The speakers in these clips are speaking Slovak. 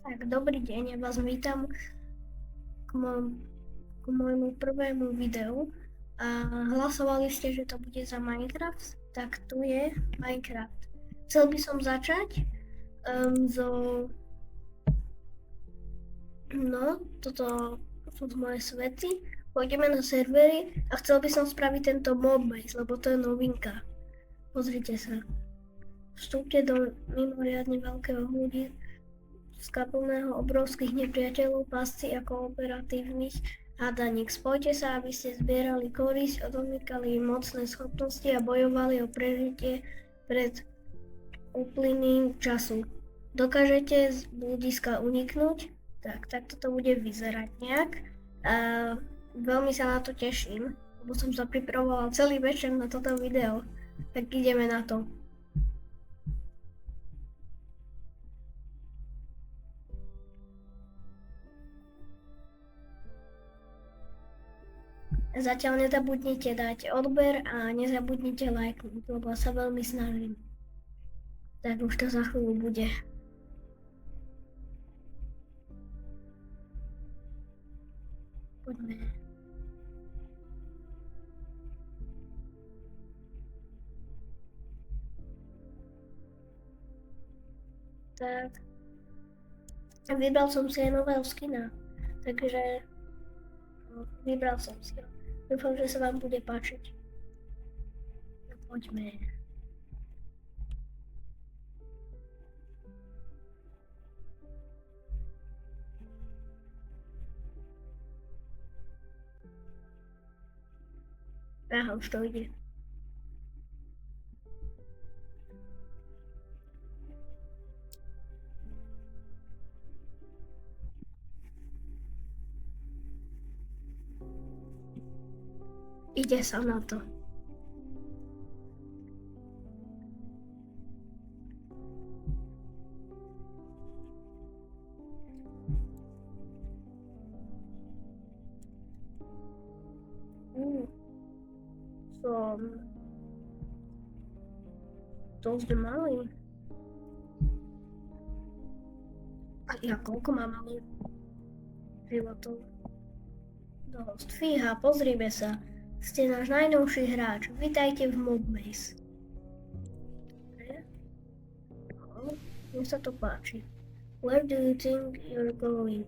Tak, dobrý deň, ja vás vítam k môjmu prvému videu. A hlasovali ste, že to bude za Minecraft, tak tu je Minecraft. Chcel by som začať toto sú moje svety. Pôjdeme na servery a chcel by som spraviť tento mobbase, lebo to je novinka. Pozrite sa. Vstúpte do mimoriadne veľkého ľudí skaplného obrovských nepriateľov, pasci a kooperatívnych hádaník. Spojte sa, aby ste zbierali korisť, odomýkali mocné schopnosti a bojovali o prežitie pred uplyním času. Dokážete z bludiska uniknúť? Tak toto bude vyzerať nejak. A veľmi sa na to teším, lebo som sa pripravoval celý večer na toto video. Tak ideme na to. Zatiaľ nezabudnite dať odber a nezabudnite lajknúť, lebo sa veľmi snažím. Tak už to za chvíľu bude. Poďme. Tak. Vybral som si aj nového skina, takže vybral som si ho. Dúfam, že sa vám bude páčiť. No, poďme. Aha, už to ide. Ide sa na to. Som dosť malý. A ja koľko mám malý životov? Dosť. Fíha, pozrime sa. Ste náš najnovší hráč. Vítajte v Mobbase. Mne sa to páči. Where do you think you're going?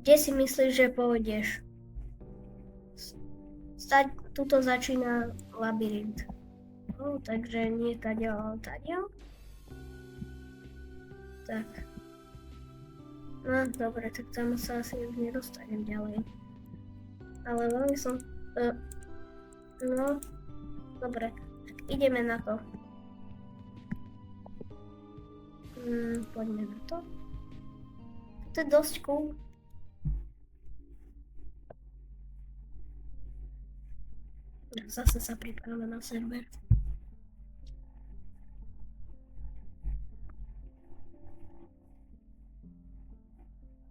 Kde si myslíš, že pôjdeš? Tuto začína labyrint. Takže nie taďo, ale taďo. Tak. No, dobre, tak tam sa asi už nedostanem ďalej. Ale veľmi som... No, dobre, tak ideme na to. Poďme na to. To je dosť cool. Zase sa pripravíme na server.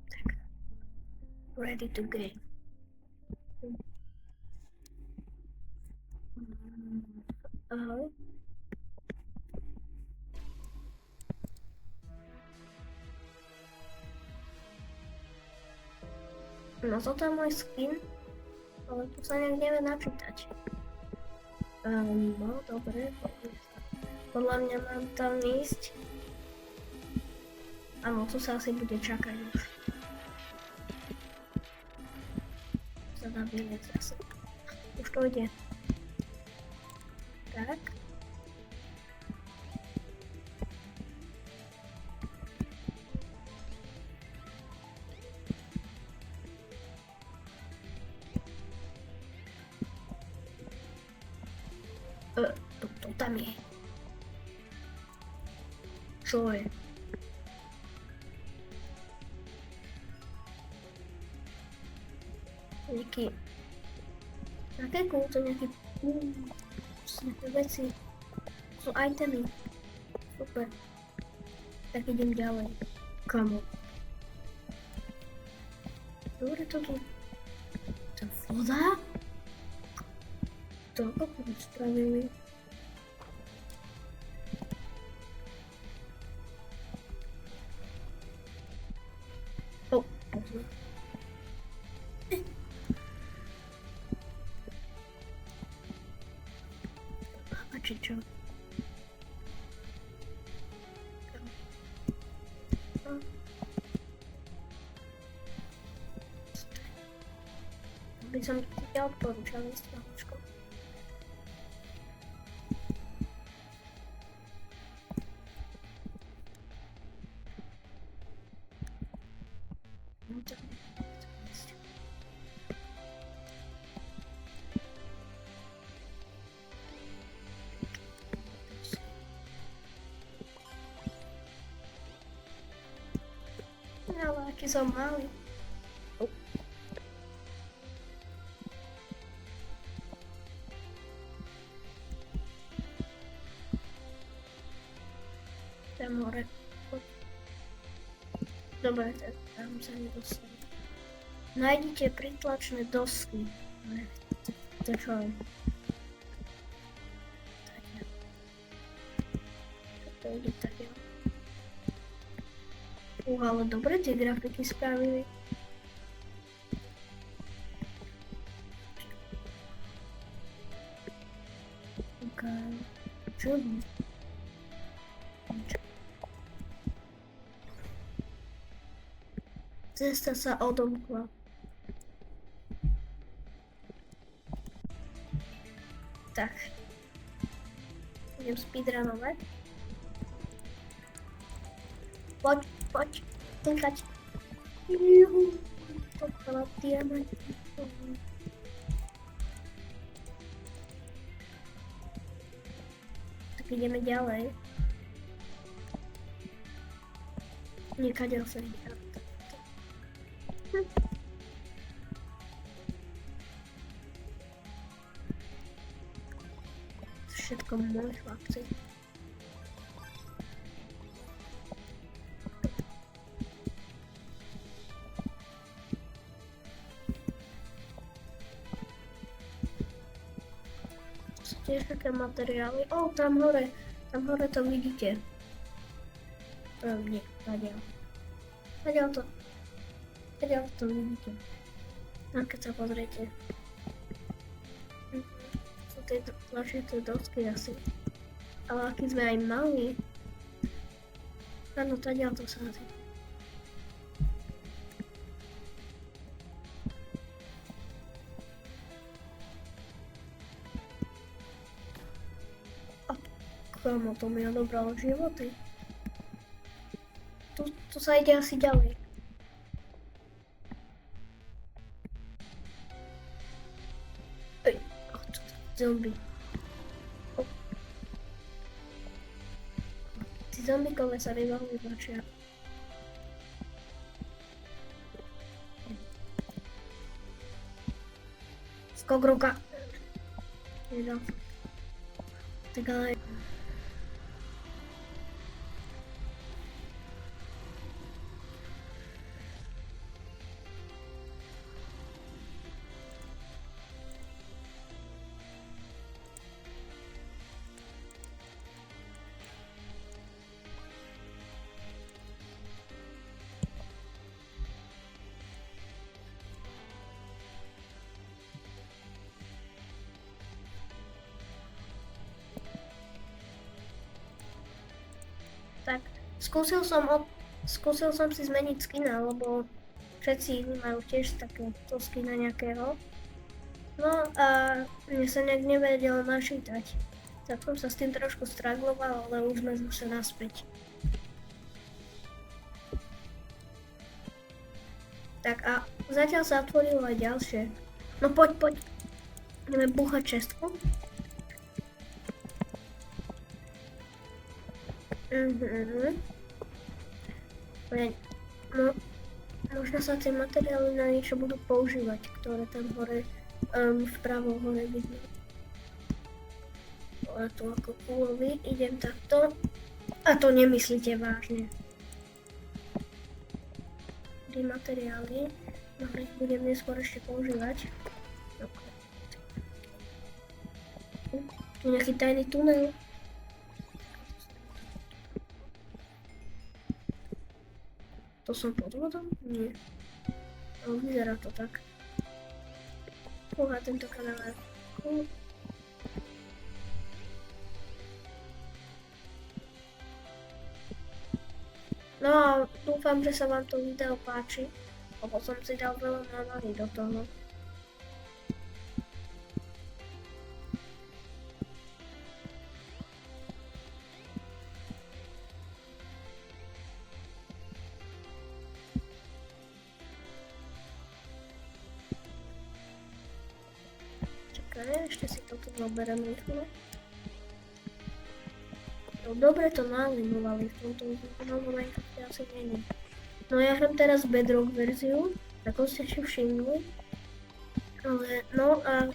Tak. Ready to game. Ahoj. No toto je môj skin, ale tu sa nejak nevie načítať. No dobre, podľa mňa mám tam ísť. Áno, tu sa asi bude čakať už. Zadabíme zase. Už to ide. Tak. To tam je. Čo je? Nejaké cool, to nejaké veci. Sú itemy. Super. Tak idem ďalej. Kamo. Dobre, to tu. To voda? To ako spravili? A či čo? By som ti odporúčal ísť na húčko. Ale aký som malý. Tam hore. Dobre, tam sa nedostane. Nájdite pritlačné dosky. To čo je? To ide tak, jo. Ale dobre tie grafiky spravili. Okay. Čo je? Cesta sa odomkla. Tak. Idem speedrunovať. Poď. Týkať. Juhu. To bola diamant. Tak ideme ďalej. Niekade sa ide. Všetko moji chlapci. Sú tiež také materiály. Tam hore to vidíte. Nie, Tadiaľ to vidíte. A keď sa pozriete. Sú tie tlačité dosky asi. Ale aký sme aj mali. Áno, tadiaľ to sa asi. Kamo, to mi odobralo životy. Tu sa ide asi ďalej. Zombie. Tí zombíkové sa mi veľmi páčia. Skok ruka. Nedal. Tak ale... Tak, skúsil som si zmeniť skina, lebo všetci majú tiež takéto skina nejakého. No a mne sa nejak nevedelo načítať. Tak som sa s tým trošku stragloval, ale už sme zase naspäť. Tak a zatiaľ sa otvorilo aj ďalšie. No poď. Ideme búchať čestku. No, možno sa tie materiály na niečo budú používať, ktoré tam hore, vpravo hore vidno. Ale tu ako kúlovi, idem takto. A to nemyslíte vážne. Tie materiály, no ich budem neskôr ešte používať. Tu nejaký tajný tunel. To som pod vodou? Nie. No, vyzerá to tak. Uha, tento kanál je cool. No a dúfam, že sa vám to video páči, lebo som si dal veľa námahy do toho. Čakaj, ešte si toto zoberiem rýchlo. No dobre to nalimovali v tomto novom Minecrafte asi není. No ja hram teraz Bedrock verziu, ako ste si všimli. Ale no a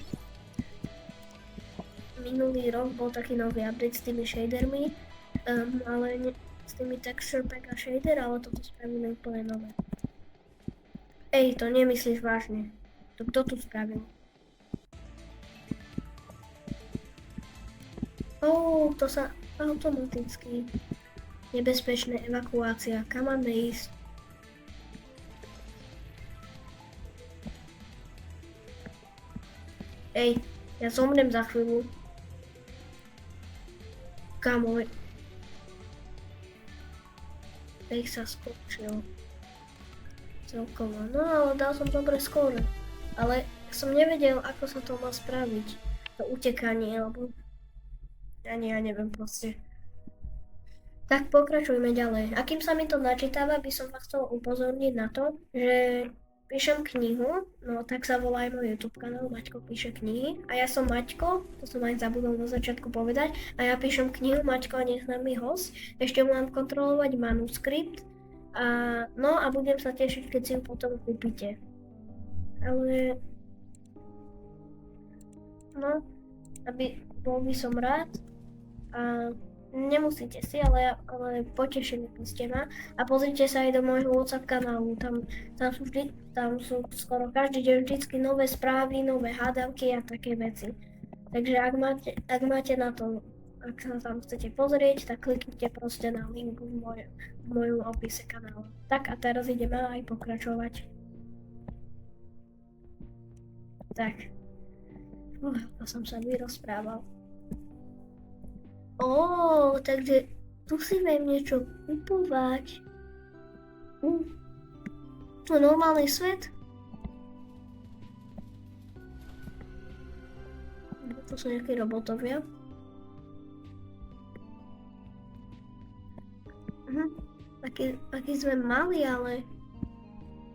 minulý rok bol taký nový update s tými shadermi, ale s tými texture pack a shader, ale toto spravili úplne nové. Ej, to nemyslíš vážne. To kto tu spravil? To sa automaticky. Nebezpečná evakuácia. Kam máme ísť? Ej, ja zomrem za chvíľu. Kamoj. Ej sa skočil. Celkovo. No ale dal som dobre skóre. Ale som nevedel, ako sa to má spraviť. To utekanie, alebo... Ja neviem proste. Tak pokračujme ďalej. A kým sa mi to načítava, by som vás chcel upozorniť na to, že píšem knihu, no tak sa volá aj môj YouTube kanál, Maťko píše knihy. A ja som Maťko, to som aj zabudol na začiatku povedať, a ja píšem knihu Maťko a neznámy host. Ešte mám kontrolovať manuskript. No a budem sa tešiť, keď si ju potom kúpite. Ale... No, bol by som rád. A nemusíte si, ale potešili by ste ma. A pozrite sa aj do môjho WhatsApp kanálu, tam sú skoro každý deň vždycky nové správy, nové hádavky a také veci. Takže ak máte na to, ak sa tam chcete pozrieť, tak kliknite proste na linku v mojom opise kanálu. Tak a teraz ideme aj pokračovať. Tak. To som sa vyrozprával. Takže tu si viem niečo kupovať. To je normálny svet? To sú nejakí robotovia. Taký sme mali, ale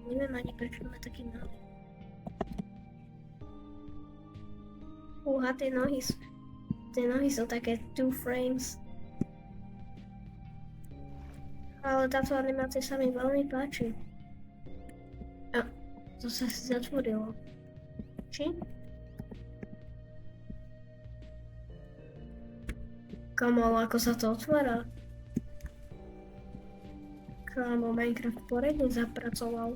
neviem ani prečo sme taký mali. Tie nohy sú také two frames. Ale táto animácia sa mi veľmi páči. To sa si zatvorilo. Či? Kamo, ako sa to otvára? Kamo, Minecraft poriadne zapracoval.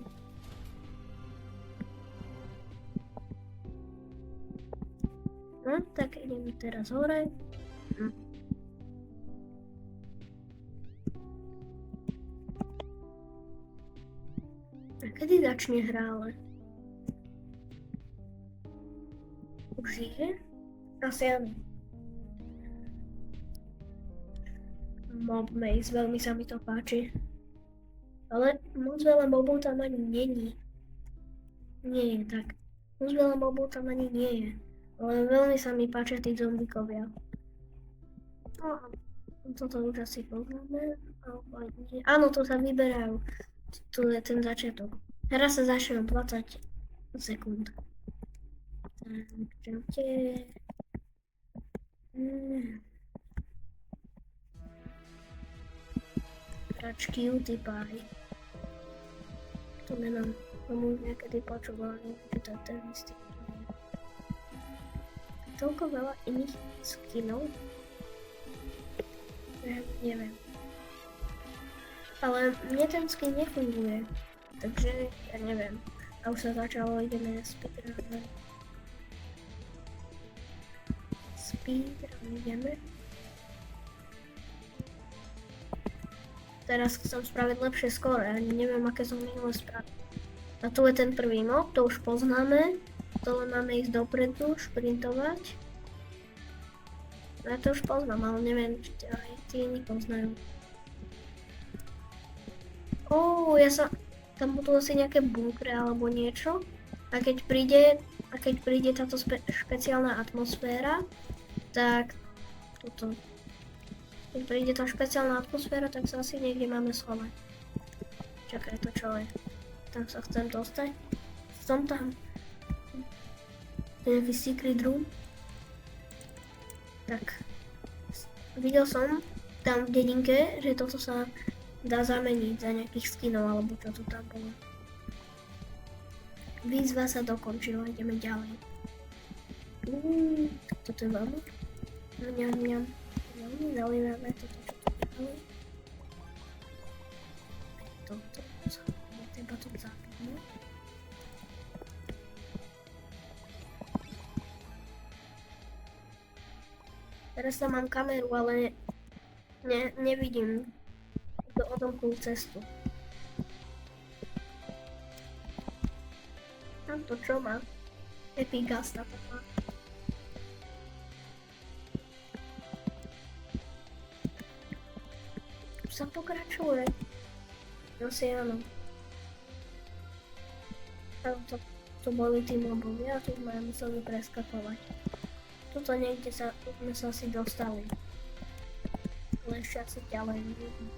No, tak ideme teraz hore. A kedy začne hra, ale? Už je? Asi áno. Mob Maze, veľmi sa mi to páči. Ale moc veľa mobov tam ani není. Nie je tak. Moc veľa mobov tam ani nie je. Ale veľmi sa mi páčia tí zombikovia. No, toto už asi poznáme. Áno, to sa vyberajú. Tu je ten začiatok. Hra sa začne 20 sekúnd. Tak, čaute. Hrač Cutie Pie. To nemám tomu niekedy počúval, že to je ten istý. Toľko veľa iných skinov. Neviem. Ale mne ten skin nefunguje. Takže ja neviem. A už sa začalo, ideme na speedrun. Speedrun ideme. Teraz chcem spraviť lepšie skóre, ani neviem, aké som minulé spravil. A tu je ten prvý mob, to už poznáme. To len máme ísť dopredu, šprintovať. Ja to už poznám, ale neviem, či aj tí nepoznajú. Ja sa... Tam budú asi nejaké bunkre alebo niečo. A keď príde táto špeciálna atmosféra, tak tuto. Keď príde tá špeciálna atmosféra, tak sa asi niekde máme schovať. Čakaj, to čo je? Tam sa chcem dostať. Som tam. To je nejaký secret room. Tak. Videl som tam v dedinke, že toto sa dá zameniť za nejakých skinov, alebo čo to tam bolo. Výzva sa dokončila, ideme ďalej. Toto je veľmi. Mňam. Veľmi zaujímavé toto, čo tu ďalej. Toto. Treba to zapnúť. Teraz tam mám kameru, ale nevidím odomknú cestu. Tam to čo má? Epigasta to má. Tu sa pokračuje. Asi áno. To boli tí mobovia a tu sme museli preskakovať. Tuto niekde sme sa asi dostali. Ale ešte asi ďalej nevidím.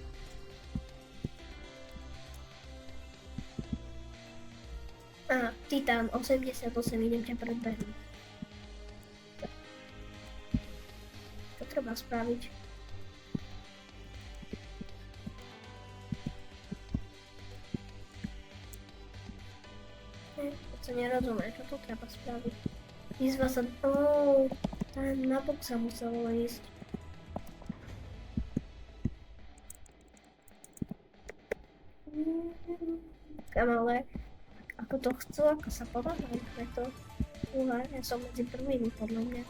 Titán 88, idem ťa predbehnúť. Čo treba spraviť? To nerozumiem, čo to treba spraviť. Výzva sa... tam na bok sa muselo ísť. Ale ako to chcú, ako sa podávajú, preto ja som medzi prvými, podľa mňa.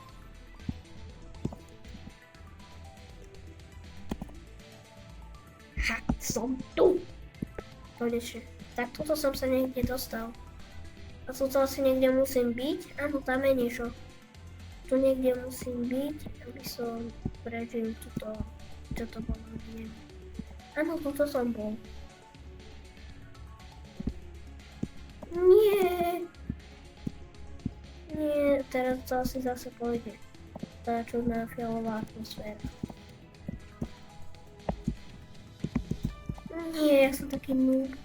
Som tu! Konečne. Tak toto som sa niekde dostal. A tu asi niekde musím byť? Áno, tam je niečo. Tu niekde musím byť, aby som prežil túto... Čo to bolo? Neviem. Áno, tuto som bol. Nie, teraz to asi zase pôjde. Tá čudná fialová atmosféra. Nie, ja som taký noob.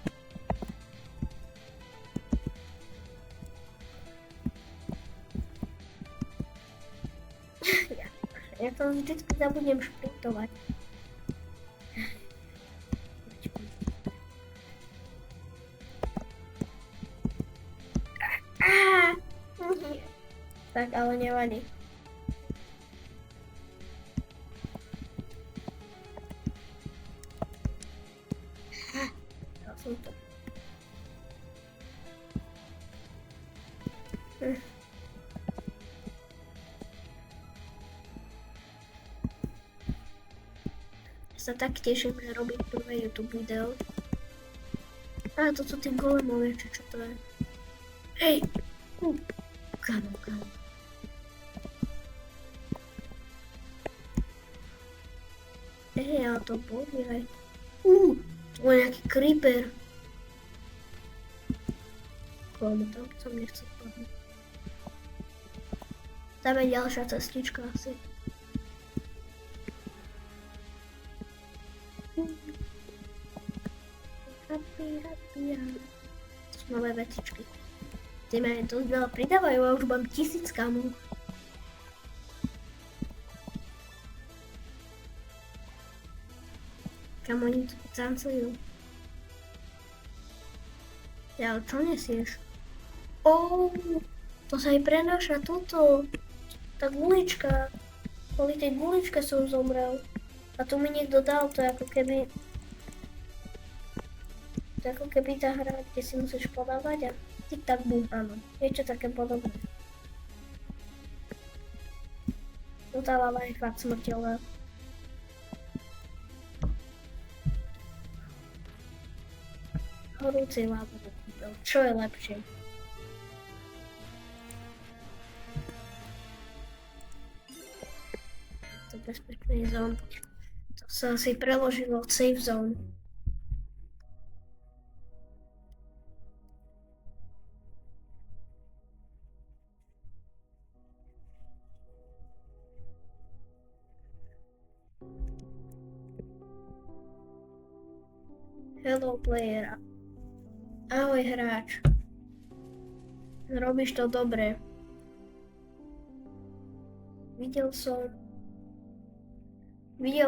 Ja to vždycky zabudnem šprintovať. Tak, ale nevadí. Ja som to. Ja sa tak teším, že robiť prvé YouTube video. To sú tie golemovie, čo to je. Hej! Kámo. Ale to boli aj... To bol nejaký creeper. Kámo, tam som nechcel padnúť. Tam je ďalšia cestička asi. Happy. To sú nové vecičky. Tie ma dosť veľa pridávajú a už mám 1000 kamov. Kam oni tu tancujú. Ja, čo nesieš? To sa aj prenáša toto. Tá gulička. Kvôli tej guličke som zomrel. A tu mi niekto dal, to je ako keby... To je ako keby tá hra, kde si musíš podávať a tik-tak bum, áno. Niečo také podobné. No tá lava je fakt smrteľná. horúcej lávy kúpil. Čo je lepšie? To je bezpečný zón. To sa asi preložilo safe zone. Hello player. Ahoj hráč. Robíš to dobre. Videl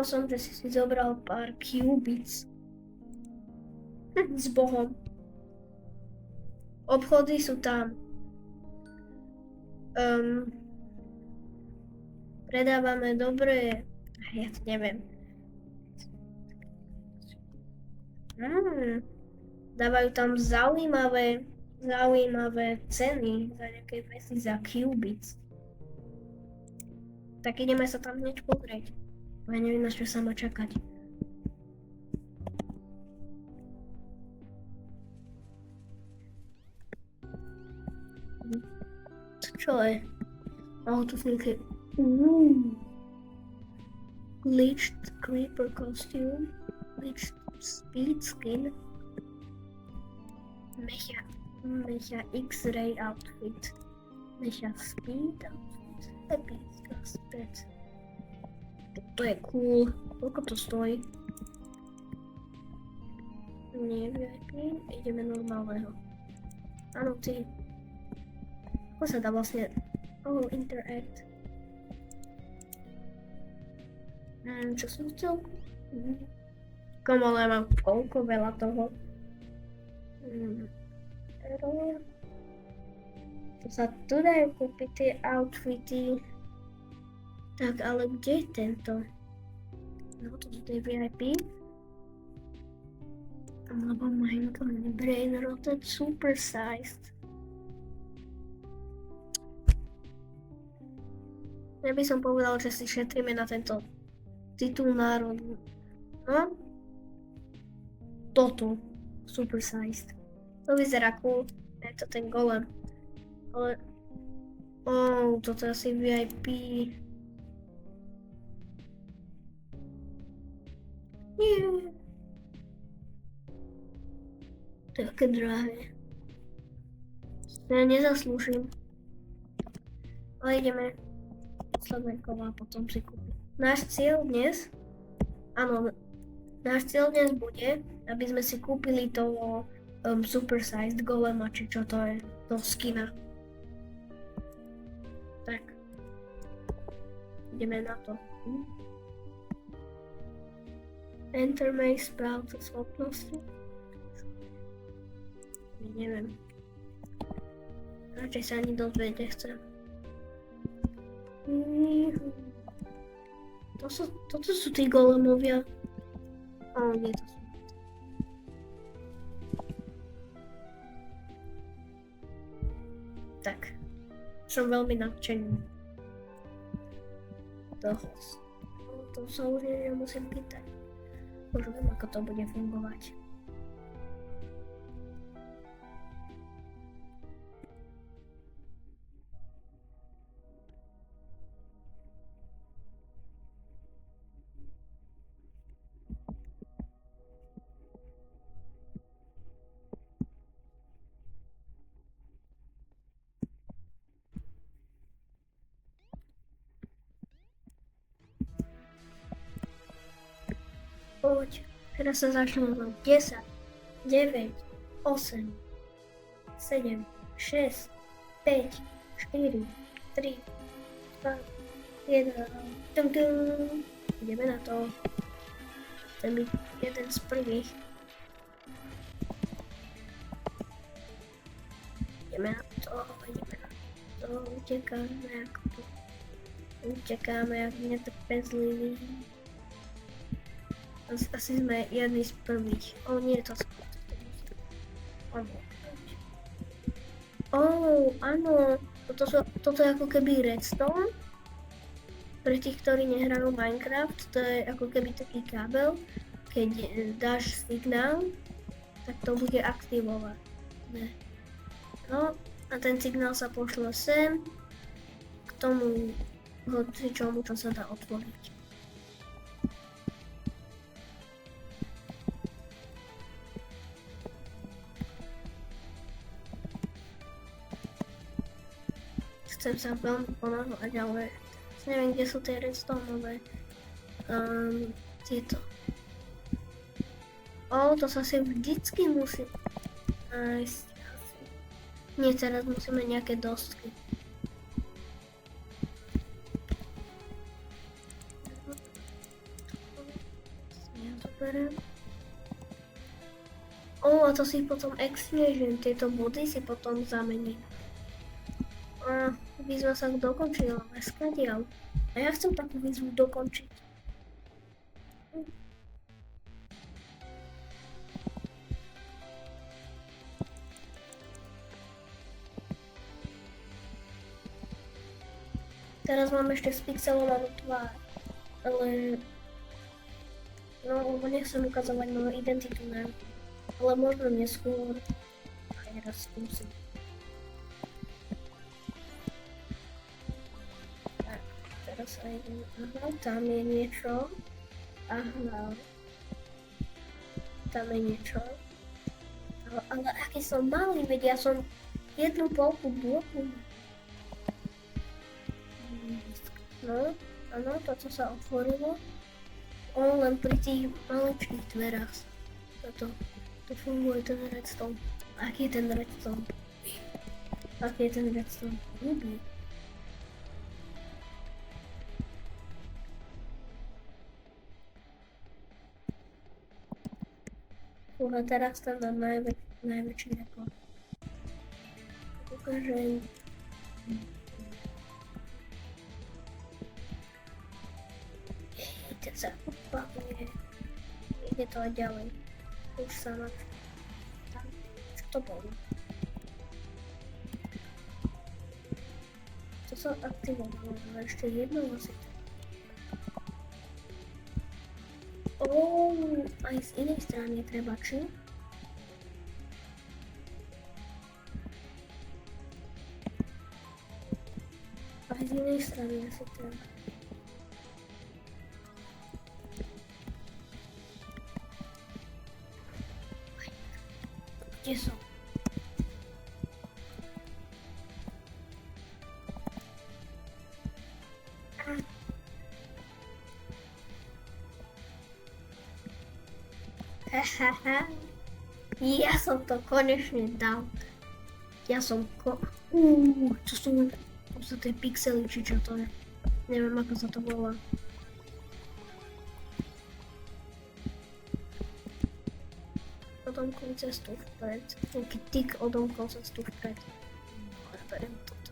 som, že si zobral pár qubits. S Bohom. Obchody sú tam. Predávame dobré... Ja to neviem. Dávajú tam zaujímavé ceny za nejaké veci za qubits. Tak ideme sa tam hneď pozrieť. Ja neviem, na čo sa má čakať. Čo je? Tu sú nejaké... Glitched creeper costume. Glitched speed skin. Mecha X-ray outfit. Mecha speed outfit. Epická späť. To je cool. Koľko to stojí? Nie VIP. Ideme normálneho. Áno, ty. Ako sa dá vlastne... interact. Čo som chcel? Ale mám koľko veľa toho. To sa tu dajú kúpiť tie outfity. Tak, ale kde je tento? No, to je VIP. Alebo Minecraft Brain Rotted Supersized. Ja by som povedal, že si šetríme na tento titul národu. No? Toto. Supersized. To vyzerá cool. Je to ten golem. Ale... toto je asi VIP. Nie. To je také drahé. Ja nezaslúžim. Ale ideme sledujeme a potom si kúpiť. Náš cieľ dnes bude, aby sme si kúpili toho supersized golema, či čo to je, toho skina. Tak. Ideme na to. Enter maze, správca schopnosti. Neviem. Radšej sa ani dozvedieť nechcem. Toto sú tí golemovia. Nie, to sú. Tak. Som veľmi nadšený. To sa už nemusím pýtať. Už viem, ako to bude fungovať. Poď, teraz sa začneme na 10, 9, 8, 7, 6, 5, 4, 3, 2, 1. Ideme na to. Chcem byť jeden z prvých. Ideme na to. Utekáme jak netrpezliví. Asi sme jedni z prvých. Nie, to skôr. Áno. Toto je ako keby redstone. Pre tých, ktorí nehrajú Minecraft, to je ako keby taký kábel. Keď dáš signál, tak to bude aktivovať. Ne. No a ten signál sa pošle sem k tomu hocičomu, čo sa dá otvoriť. Chcem sa veľmi ponáhľať, ale neviem, kde sú tie redstoneové tieto. To sa si vždycky musí nájsť asi. Nie, teraz musíme nejaké dosky. Ja zoberiem. A to si potom exniežím, tieto body si potom zamením. Výzva sa dokončila, ale skadiaľ. A ja chcem takú výzvu dokončiť. Teraz mám ešte spixelovanú tvár, ale lebo nechcem ukazovať moju identitu, ne? Ale možno neskôr aj raz skúsim. Tak, teraz aj idem, tam je niečo, tam je niečo, ale aký som malý, veď ja som 1,5 bloku. No, áno, to, čo sa otvorilo, len pri tých maličkých dverách. To funguje ten redstone. Aký je ten redstone? Aký je ten redstone? Ľubý. A teraz tam dám najväčší rekord. Ukážem. Ten sa opakuje. Ide to aj ďalej. Už sa na tam. Čo to bolo? To sa aktivovalo, ale ešte jedno asi. Aj z inej strany treba, či? Aj z inej strany asi treba. Kde som? Ja som to konečne dal. Čo sú tie pixely, či čo to je. Neviem, ako sa to volá. Odomkol cestu vpred. Taký tik odomkol cestu vpred. Ale beriem toto.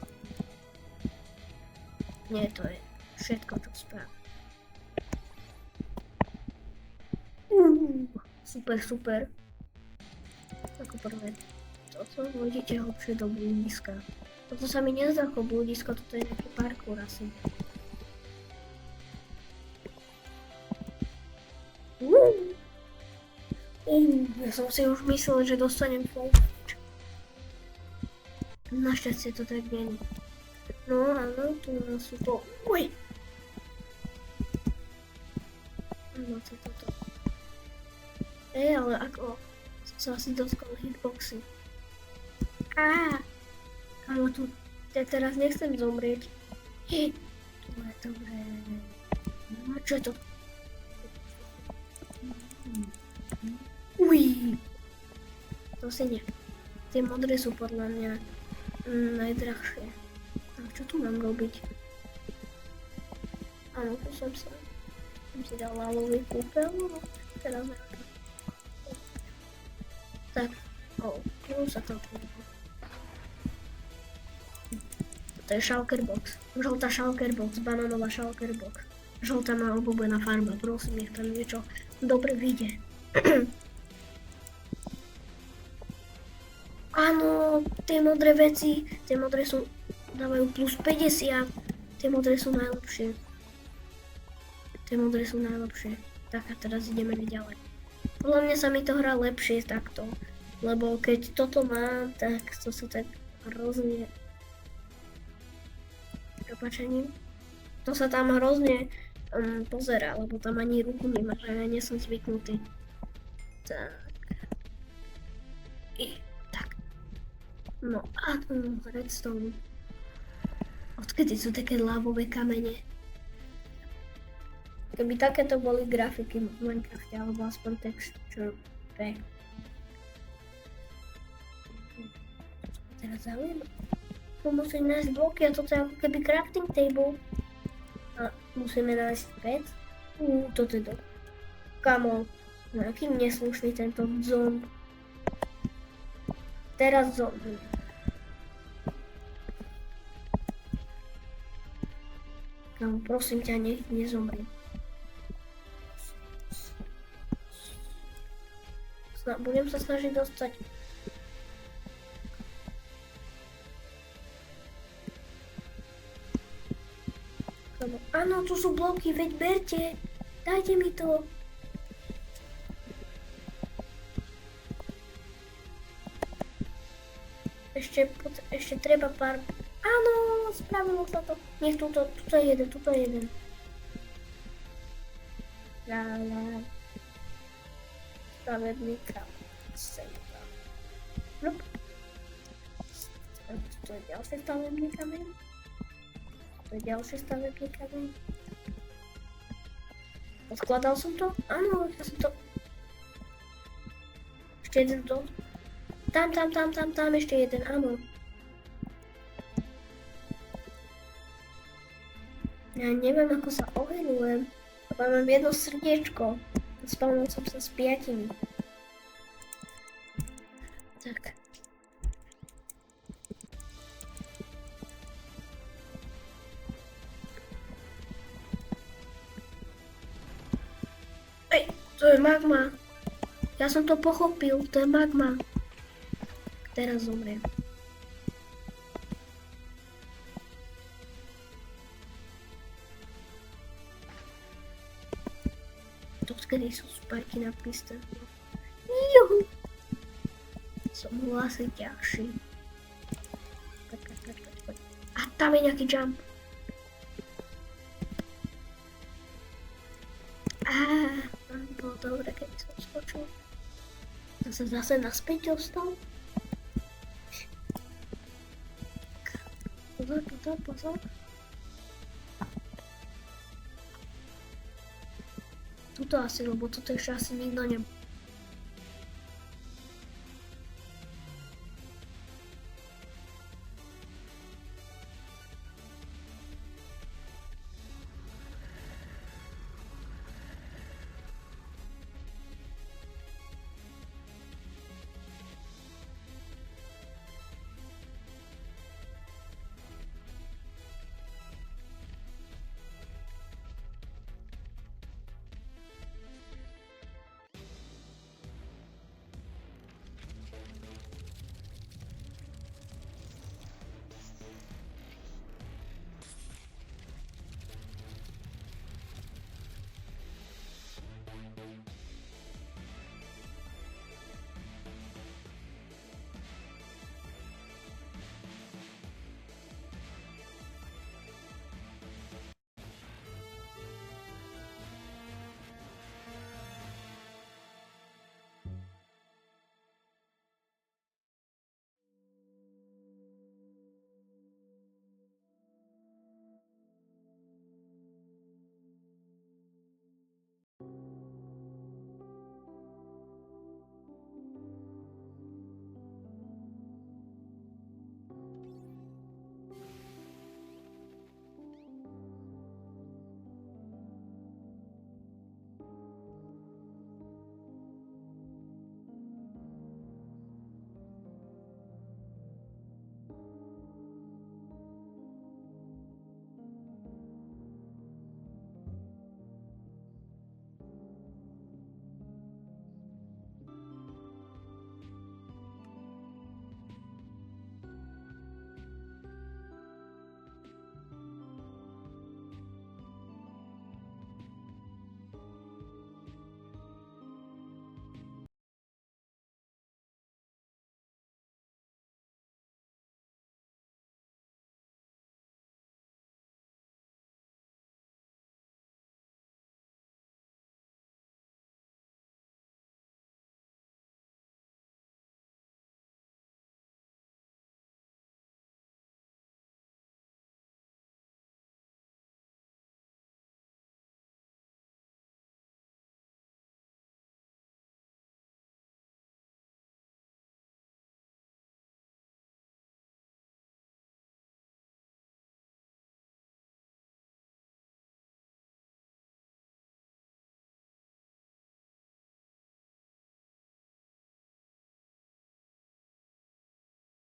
Nie, to je všetko, čo spravím. Super. Ako prvé. Toto vôjdete hlbšie do bludiska. Toto sa mi nezdá ako bludisko, toto je nejaký parkour asi. Ja som si už myslel, že dostanem full. Našťastie to tak nie je. No áno, tu sú to... Uj! No to je toto. Ale ako... Som asi doskol hitboxy. Ale tu... Ja teraz nechcem zomrieť. To je dobré. No čo je to? Uj! To si nie. Tie modré sú podľa mňa najdrahšie. A čo tu mám robiť? Áno, tu som si dal lavový kúpel, no teraz neviem. Tak, tu sa to otvorilo. To je shulker box. Žltá shulker box, banánová shulker box. Žltá má obľúbená farba, prosím, nech tam niečo dobre vyjde. Áno, tie modré veci, tie modré dávajú plus 50, tie modré sú najlepšie. Tak a teraz ideme ďalej. Podľa mňa sa mi to hrá lepšie takto. Lebo keď toto mám, tak to sa tak hrozne... Prepačením. To sa tam hrozne pozerá, lebo tam ani ruku nemáš a ja nie som zvyknutý. Tak. Tak. No a redstone. Odkedy sú také lávové kamene? Keby takéto boli grafiky v Minecrafte, alebo aspoň texture pack. Teraz zaujímavé. Tu musím nájsť bloky a toto je ako keby crafting table. A musíme nájsť pec. Toto je to. Kamo, aký neslušný tento zomb. Teraz zomb. Kamo, prosím ťa, nech nezomri. Budem sa snažiť dostať. Áno, tu sú bloky, veď berte. Dajte mi to. Ešte treba pár... Áno, spravilo sa to. Nech tuto je jeden. Lála. Stavebný kameň. Nope. To je ďalší stavebný kameň. Odkladal som to? Áno, ja som to... Ešte jeden to. Tam, ešte jeden, áno. Ja neviem, ako sa oheľujem. Mám jedno srdiečko. Spavnul som sa s 5. Tak. To je magma. Ja som to pochopil, to je magma. Teraz zomriem. Odkedy sú spajky na piste. Juhu. Som asi ťažší. A tam je nejaký jump. Bolo dobre, keď som skočil. Zase naspäť dostal. Pozor. Tuto asi, lebo toto ešte asi nikto nebol.